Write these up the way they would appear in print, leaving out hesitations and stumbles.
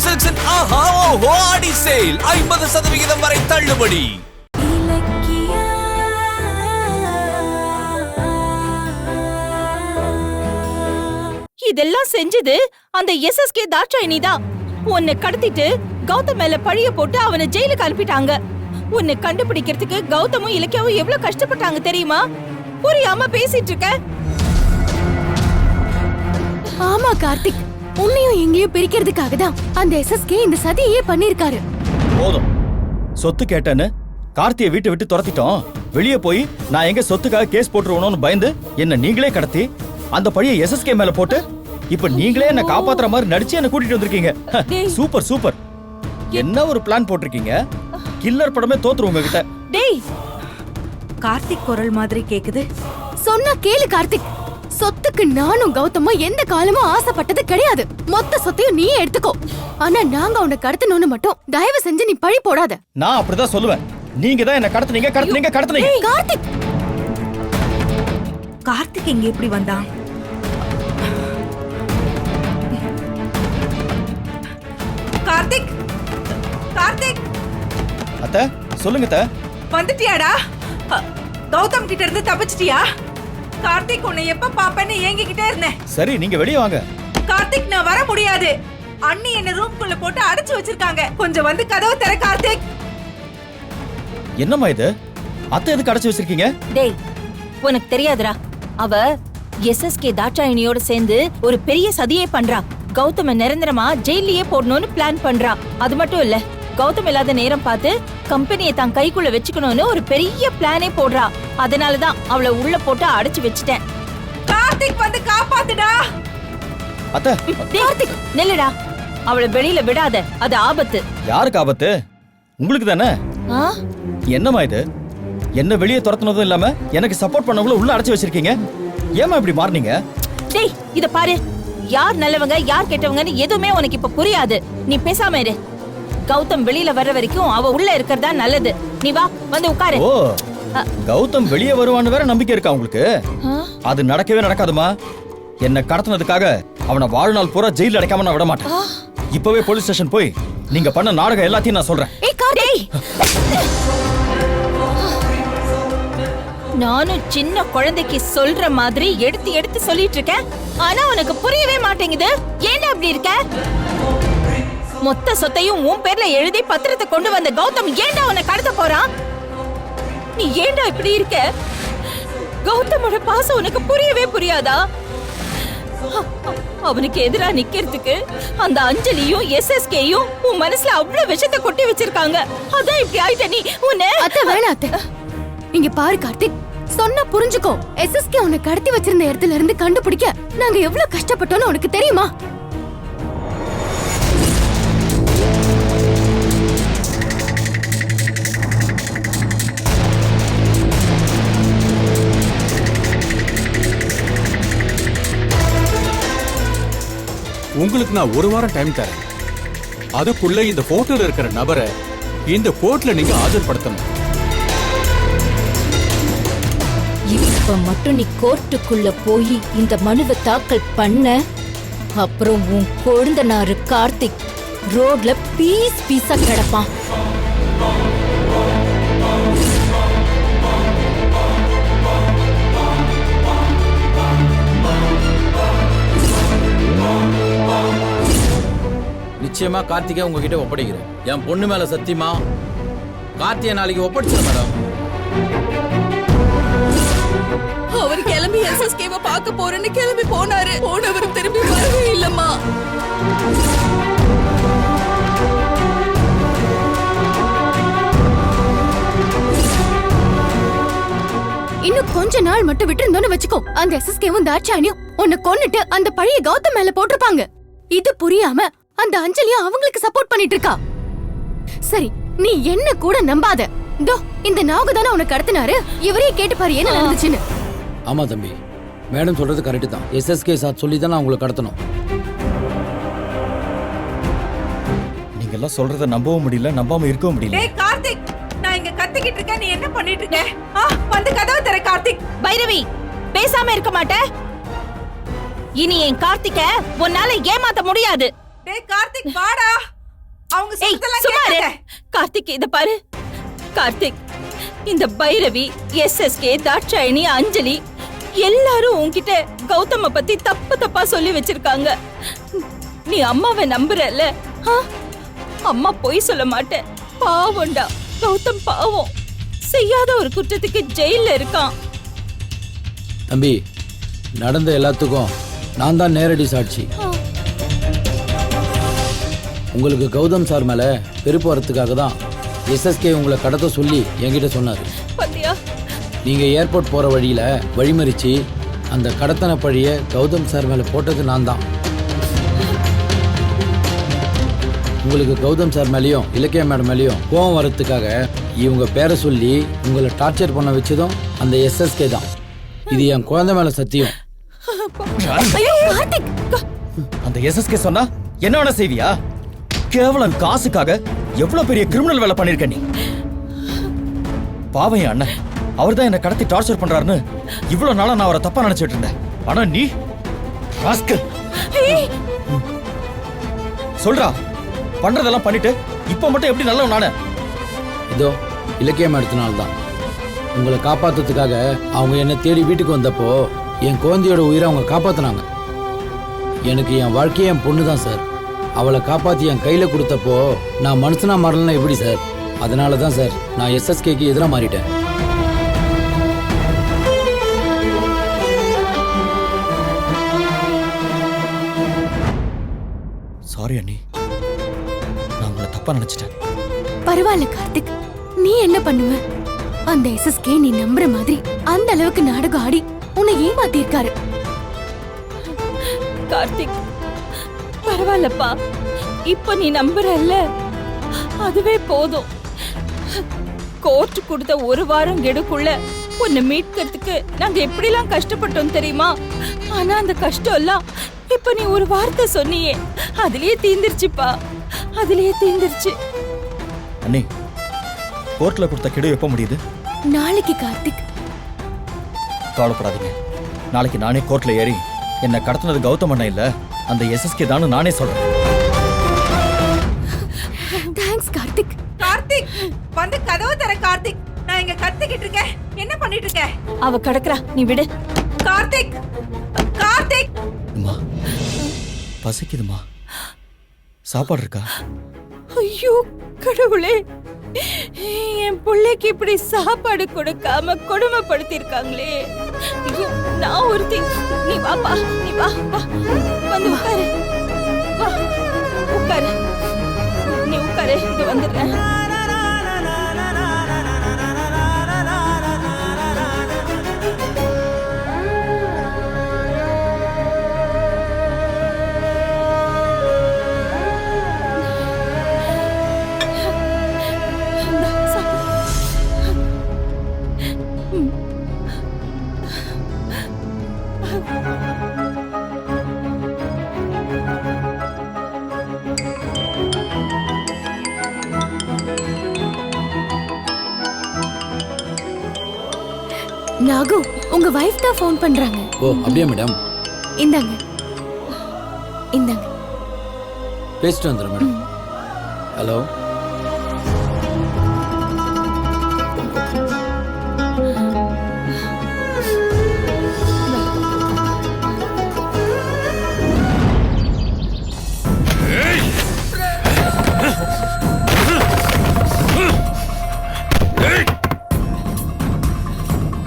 சில்க்ஸின் ஆஹா ஓஹோ ஆடி சேல் 50% வரை தள்ளுபடி. இதெல்லாம் செஞ்சது அந்த எஸ்எஸ்கே தாட்சாயினி தான். உன்னை கடத்திட்டு கௌதம் மேல பழிய போட்டு அவனை ஜெயிலுக்கு அனுப்பிட்டாங்க. உன்னை கண்டுபிடிக்கிறதுக்கு கௌதமும் இலக்கியாவும் எவ்வளவு கஷ்டப்பட்டாங்க தெரியுமா? புரியாம பேசிட்டு இருக்க. ஆமா கார்த்திக், உன்னையும் எங்கேயும் பிரிக்கிறதுக்காக தான் அந்த எஸ்எஸ்கே இந்த சதியே பண்ணிருக்காரு. போதும், சொத்து கேட்டேன்னு கார்த்தியை வீட்டை விட்டு துரத்திட்டோம். வெளியே போய் நான் எங்க சொத்துக்காக கேஸ் போட்டுருவணும்னு பயந்து என்ன நீங்களே கடத்தி அந்த பழிய எஸ்எஸ்கே மேல போட்டு இப்ப நீங்களே என்ன காப்பாத்துற மாதிரி நடிச்சு என்ன கூட்டிட்டு வந்திருக்கீங்க. Super super. என்ன ஒரு பிளான் போட்டிருக்கீங்க. கில்லர் படமே தோத்துரும் உங்ககிட்ட. டேய், கார்த்திக் குரல் மாதிரி கேக்குது. சொன்னா கேளு கார்த்திக். சொத்துக்கு நானும் கௌதமும் எந்த காலமும் ஆசைப்பட்டது கிடையாது. மொத்த சொத்தையும் நீயே எடுத்துக்கோ. ஆனா நாங்க உன்னை கடத்தணும்னு மட்டும் தயவு செஞ்சு நீ பழி போடாத. நான் அப்படிதான் சொல்லுவேன். நீங்க தான் என்ன கடத்துனீங்க கடத்துனீங்க கடத்துனீங்க. கார்த்திக், கார்த்திக் இங்க எப்படி வந்தான்? கார்த்திக், கார்த்திக் அத்தை சொல்லுங்க அத்தை. வந்துட்டியாடா? கௌதம் கிட்ட இருந்து தப்பிச்சிட்டியா? கார்த்திக் உன்னை எப்ப பாப்பேன்னு ஏங்கிக்கிட்டே இருந்தேன். சரி நீங்க வெளியே வாங்க. கார்த்திக் நான் வர முடியாது. அண்ணி என்ன ரூம்குள்ள போட்டு அடைச்சு வச்சிருக்காங்க. கொஞ்சம் வந்து கதவை திற கார்த்திக். என்னம்மா இது? அத்தை எதுக்கு அடைச்சு வச்சிருக்கீங்க? டேய், உனக்கு தெரியாதுடா. அவ எஸ்எஸ்கே தாட்சாயினியோட சேர்ந்து ஒரு பெரிய சதியே பண்றா. கௌதம நிரந்தரமா ஜெயிலியே போடணும்னு பிளான் பண்றா. அது மட்டும் இல்ல, கௌதம் இல்லாத நேரம் பார்த்து கம்பெனியை தான் கைக்குள்ள வச்சுக்கணும்னு ஒரு பெரிய பிளானே போடுறா. அதனாலதான் அவளை உள்ள போட்டு அடைச்சு வச்சிட்டேன். கார்த்திக் வந்து காப்பாத்துடா. அத்தை கார்த்திக் நில்லுடா. அவளை வெளியில விடாத, அது ஆபத்து. யாருக்கு ஆபத்து? உங்களுக்கு தானே. என்னம்மா இது? என்ன வெளியே துரத்துனதும் இல்லாம எனக்கு சப்போர்ட் பண்ணவங்கள உள்ள அடைச்சு வச்சிருக்கீங்க. ஏமா இப்படி மாறனீங்க? டேய், இத பாரு. யார் நல்லவங்க யார் கெட்டவங்கன்னு எதுவுமே உனக்கு இப்ப புரியாது. நீ பேசாம இரு. கௌதம் வெளியில வர்ற வரைக்கும் அவ உள்ள இருக்கறதா நல்லது. நீ வா, வந்து உட்காரு. ஓ, கௌதம் வெளியே வருவான்னு வேற நம்பிக்கை இருக்கா உங்களுக்கு? அது நடக்கவே நடக்காதுமா. என்ன கடத்தினதுக்காக அவனை வாழ்நாள் பூரா ஜெயில அடைக்காம நான் விட மாட்டேன். இப்பவே போலீஸ் ஸ்டேஷன் போய் நீங்க பண்ண நாடகம் எல்லாத்தையும் நான் சொல்றேன். நானும் சின்ன குழந்தைக்கு சொல்ற மாதிரி எடுத்து எடுத்து சொல்லிட்டு இருக்கேன். ஆனா உனக்கு புரியவே மாட்டேங்குது. ஏன்டா அப்படி இருக்க? மொத்த சொத்தையும் உன் பேர்ல எழுதி பத்திரத்தை கொண்டு வந்த கௌதம் ஏன்டா உன்னை கடத்த போறான்? நீ ஏன்டா இப்படி இருக்க? கௌதமோட பாசம் உனக்கு புரியவே புரியாதா? அவனுக்கு எதிரா நிக்கிறதுக்கு அந்த அஞ்சலியும் எஸ்எஸ்கேயும் உன் மனசுல அவ்வளவு விஷத்தை கொட்டி வச்சிருக்காங்க. அதான் இப்படி ஆயிட்ட நீ. உன்னை அத்தை வேணாம் அத்தை. இங்க பாரு கார்த்திக், சொன்னா புரிஞ்சுக்கோ. எஸ்எஸ்கே உன்னை கடத்தி வச்சிருந்த இடத்துல இருந்து கண்டுபிடிக்க நாங்க எவ்வளவு கஷ்டப்பட்டோம்னு உனக்கு தெரியுமா? உங்களுக்கு நான் ஒரு வாரம் டைம் தரேன். அதுக்குள்ள இந்த போட்டோல இருக்கிற நபரை இந்த கோர்ட்ல நீங்க ஆஜர்படுத்தணும். இப்ப மட்டும் நீ கோர்ட்டுக்குள்ள போய் இந்த மனுவை தாக்கல் பண்ண, அப்புறம் உன் கொழுந்தனாரு கார்த்திக் ரோட்ல பீஸ் பீஸா கிடப்பான். நிச்சயமா கார்த்திகை உங்ககிட்ட ஒப்படைக்கிறேன். என் பொண்ணு மேல சத்தியமா கார்த்திகை நாளைக்கு ஒப்படைச்சிரு மேடம். அவர் கிளம்பி எஸ்எஸ்கேவை பார்க்க போறேன்னு கிளம்பி போனாரு. போனவரும் திரும்பி வரவே இல்லம்மா. இன்னும் கொஞ்ச நாள் மட்டும் விட்டு இருந்தோன்னு வச்சுக்கோ, அந்த எஸ்எஸ்கேவும் தாட்சாயினியும் உன்னை கொன்னுட்டு அந்த பழைய கௌதம் மேல போட்டிருப்பாங்க. இது புரியாம அந்த அஞ்சலியும் அவங்களுக்கு சப்போர்ட் பண்ணிட்டு இருக்கா. சரி, நீ என்ன கூட நம்பாத. தோ இந்த நாகு தானே உனக்கு கடத்தினாரு. இவரே கேட்டு பாரு என்ன நடந்துச்சுன்னு. ஆமா தம்பி, மேடம் சொல்றது கரெக்ட் தான். எஸ்எஸ்கே சார் சொல்லி தான் நான் உங்களை கடத்தணும். நீங்க எல்லாம் சொல்றத நம்பவும் முடியல, நம்பாம இருக்கவும் முடியல. டேய் கார்த்திக், நான் இங்க கத்திக்கிட்டு இருக்கேன். நீ என்ன பண்ணிட்டு இருக்க? வந்து கதவை திற கார்த்திக். பைரவி, பேசாம இருக்க மாட்டே? இனி என் கார்த்திகை உன்னால ஏமாத்த முடியாது. டேய் கார்த்திக் வாடா. அவங்க ஏய் சொல்றதெல்லாம் சும்மா இரு. கேட்காத. கார்த்திக் இத பாரு. கார்த்திக், இந்த பைரவி, எஸ்எஸ்கே, தாட்சாயணி, அஞ்சலி எல்லாரும் உன்கிட்ட கௌதம பத்தி தப்பு தப்பா சொல்லி வச்சிருக்காங்க. நீ அம்மாவை நம்புறல்ல? அம்மா பொய் சொல்ல மாட்டேன். பாவம்டா கௌதம், பாவம். செய்யாத ஒரு குற்றத்துக்கு ஜெயில இருக்கான். தம்பி, நடந்த எல்லாத்துக்கும் நான் தான் நேரடி சாட்சி. உங்களுக்கு கௌதம் சார் மேல வெறுப்பு வரத்துக்காக தான் எஸ்எஸ்கே உங்களை கடத்த சொல்லி என்கிட்ட சொன்னாரு. பாத்தியா? நீங்க ஏர்போர்ட் போற வழியில வழிமறிச்சு அந்த கடத்தன பழிய கௌதம் சார் மேல போட்டது நான் தான். உங்களுக்கு கௌதம் சார் மேலேயும் இலக்கியா மேடம் மேலேயும் கோவம் வரத்துக்காக இவங்க பேரை சொல்லி உங்களை டார்ச்சர் பண்ண வச்சதும் அந்த எஸ்எஸ்கே தான். இது என் குழந்தை மேல சத்தியம். ஐயோ கார்த்திக், அந்த எஸ்எஸ்கே சொன்னா என்ன வேணா செய்வியா? கேவலம் காசுக்காக எவ்வளவு பெரிய கிரிமினல் வேலை பண்ணிருக்க நீ. பாவம் என் அண்ணன், அவர்தான் என்ன கடத்தி டார்ச்சர் பண்றாருன்னு இவ்வளவு நாளா நான் அவரை தப்பா நினைச்சிட்டு இருந்தேன். ஆனா நீ ராஸ்கல். சொல்றா, பண்றதெல்லாம் பண்ணிட்டு இப்ப மட்டும் எப்படி நல்லவன் நானே? இதோ இலக்கிய மேடத்தினால தான். உங்களை காப்பாத்துறதுக்காக அவங்க என்ன தேடி வீட்டுக்கு வந்தப்போ என் குழந்தையோட உயிரை அவங்க காப்பாத்தினாங்க. எனக்கு என் வாழ்க்கையே என் பொண்ணு தான் சார். அவளை காப்பாத்தி என் கையில கொடுத்தப்போ நான் மனுஷனா மாறலன்னா எப்படி சார்? அதனால தான் சார் நான் எஸ்எஸ்கேக்கு எதிராக மாறிட்டேன். சாரி அண்ணி, நான் உங்களை தப்பா நினைச்சிட்டேன். பரவாயில்ல கார்த்திக், நீ என்ன பண்ணுவ? அந்த எஸ்எஸ்கே நீ நம்புற மாதிரி அந்த அளவுக்கு நாடகம் ஆடி உன்னை ஏமாத்தி இருக்காரு. கார்த்திக் பரவாயில்லப்பா, இப்ப நீ நம்புறல்ல, அதுவே போதும். கோர்ட் கொடுத்த ஒரு வாரம் கெடுக்குள்ள உன்னை மீட்கிறதுக்கு நாங்க எப்படிலாம் கஷ்டப்பட்டோம் தெரியுமா? ஆனா அந்த கஷ்டம் எல்லாம் இப்ப நீ ஒரு வார்த்தை சொன்னியே, அதுலயே தீந்துருச்சுப்பா, அதுலயே தீந்துருச்சு. அண்ணி, கோர்ட்ல கொடுத்த கெடு எப்ப முடியுது? நாளைக்கு கார்த்திக். கவலைப்படாதீங்க, நாளைக்கு நானே கோர்ட்ல ஏறி என்ன கடத்தினது கௌதம் அண்ணா இல்ல அந்த எஸ்எஸ்கே தான் நானே சொல்றேன். தேங்க்ஸ் கார்த்திக். கார்த்திக் வந்து கதவு தர. கார்த்திக், நான் இங்க கத்திக்கிட்டு இருக்கேன். என்ன பண்ணிட்டு இருக்க? அவ கடக்குறா, நீ விடு. கார்த்திக், கார்த்திக். அம்மா, பசிக்குதுமா, சாப்பாடு இருக்கா? ஐயோ கடவுளே, என் பிள்ளைக்கு இப்படி சாப்பாடு கொடுக்காம கொடுமைப்படுத்திருக்காங்களே. ஐயோ, நான் ஒருத்தி. நீ வாப்பா, நீ வா வா, வந்து உட்காரு. வா உட்காரு, நீ உட்காரு, இது வந்துடுறேன். நாகு, உங்க வைஃப் தான் ஃபோன் பண்றாங்க. ஓ அப்படியே மேடம், இந்தாங்க இந்தாங்க. பேசிட்டு வந்துடுறேன் மேடம். ஹலோ,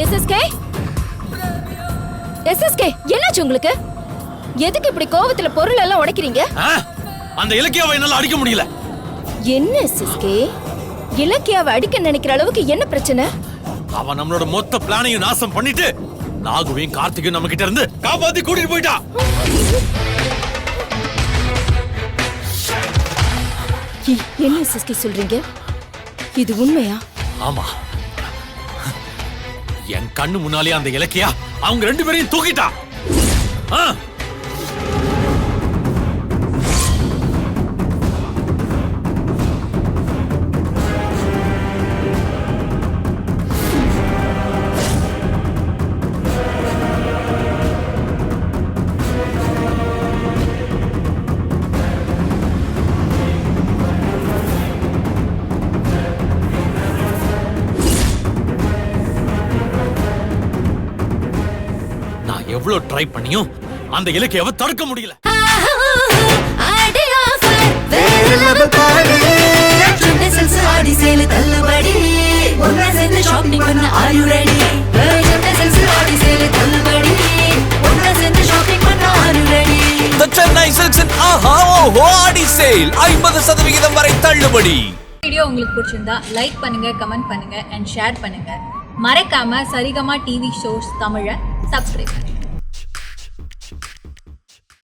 எஸ்எஸ்கே, எஸ்எஸ்கே, என்னாச்சு உங்களுக்கு? எதுக்கு இப்படி கோவத்துல பொருள் எல்லாம் உடைக்கிறீங்க? அந்த இலக்கியாவை என்னால அடிக்க முடியல. என்ன எஸ்எஸ்கே, இலக்கியாவை அடிக்க நினைக்கிற அளவுக்கு என்ன பிரச்சனை? அவன் நம்மளோட மொத்த பிளானையும் நாசம் பண்ணிட்டு நாகுவையும் கார்த்திகையும் நம்ம கிட்ட இருந்து காப்பாத்தி கூட்டிட்டு போயிட்டா. என்ன எஸ்எஸ்கே சொல்றீங்க? இது உண்மையா? ஆமா, என் கண்ணு முன்னாலே அந்த இலக்கியா அவங்க 2 பேரையும் தூக்கிட்டா. எவ்வளவு ட்ரை பண்ணியும் அந்த இலக்கியாவை தடுக்க முடியல. The Chennai Silks in Aha Oho Adi Sale 50% வரை தள்ளுபடி. வீடியோ உங்களுக்கு பிடிச்சிருந்தா லைக் பண்ணுங்க, கமெண்ட் பண்ணுங்க அண்ட் ஷேர் பண்ணுங்க. மறக்காம சரிகமா டிவி ஷோஸ் தமிழை சப்ஸ்கிரைப் பண்ணுங்க.